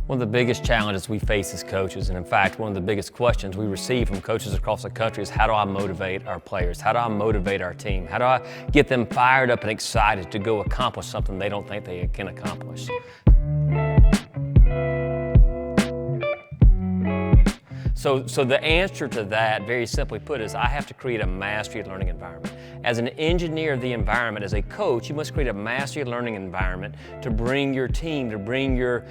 One of the biggest challenges we face as coaches, and in fact, one of the biggest questions we receive from coaches across the country is, how do I motivate our players? How do I motivate our team? How do I get them fired up and excited to go accomplish something they don't think they can accomplish? So the answer to that, very simply put, is I have to create a mastery learning environment. As an engineer of the environment, as a coach, you must create a mastery learning environment to bring your team, to bring your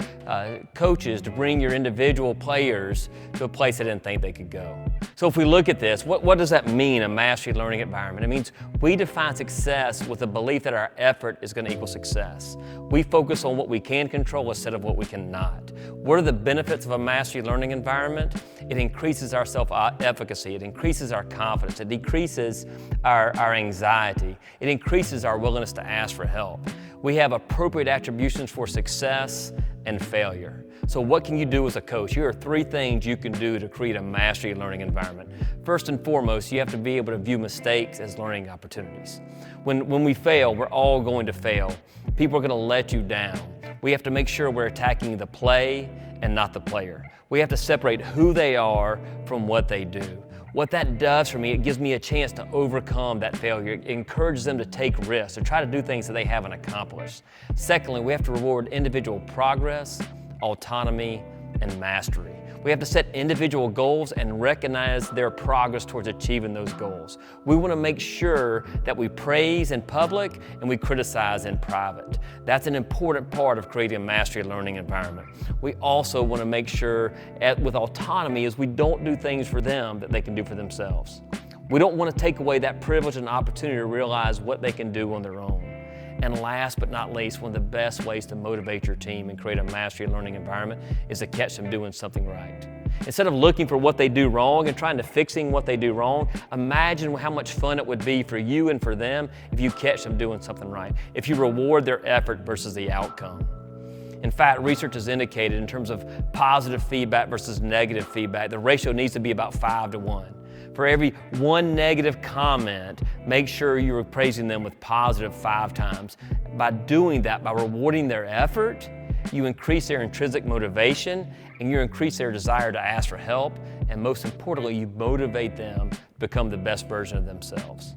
coaches, to bring your individual players to a place they didn't think they could go. So if we look at this, what does that mean, a mastery learning environment? It means we define success with the belief that our effort is going to equal success. We focus on what we can control instead of what we cannot. What are the benefits of a mastery learning environment? It increases our self-efficacy, it increases our confidence, it decreases our anxiety, it increases our willingness to ask for help. We have appropriate attributions for success and failure. So what can you do as a coach? Here are 3 things you can do to create a mastery learning environment. First and foremost, you have to be able to view mistakes as learning opportunities. When we fail, we're all going to fail. People are going to let you down. We have to make sure we're attacking the play and not the player. We have to separate who they are from what they do. What that does for me, it gives me a chance to overcome that failure. It encourages them to take risks, to try to do things that they haven't accomplished. Secondly, we have to reward individual progress, autonomy, and mastery. We have to set individual goals and recognize their progress towards achieving those goals. We want to make sure that we praise in public and we criticize in private. That's an important part of creating a mastery learning environment. We also want to make sure with autonomy is we don't do things for them that they can do for themselves. We don't want to take away that privilege and opportunity to realize what they can do on their own. And last but not least, one of the best ways to motivate your team and create a mastery learning environment is to catch them doing something right. Instead of looking for what they do wrong and trying to fixing what they do wrong, imagine how much fun it would be for you and for them if you catch them doing something right, if you reward their effort versus the outcome. In fact, research has indicated in terms of positive feedback versus negative feedback, the ratio needs to be about 5 to 1. For every 1 negative comment, make sure you're praising them with positive 5 times. By doing that, by rewarding their effort, you increase their intrinsic motivation and you increase their desire to ask for help, and most importantly, you motivate them to become the best version of themselves.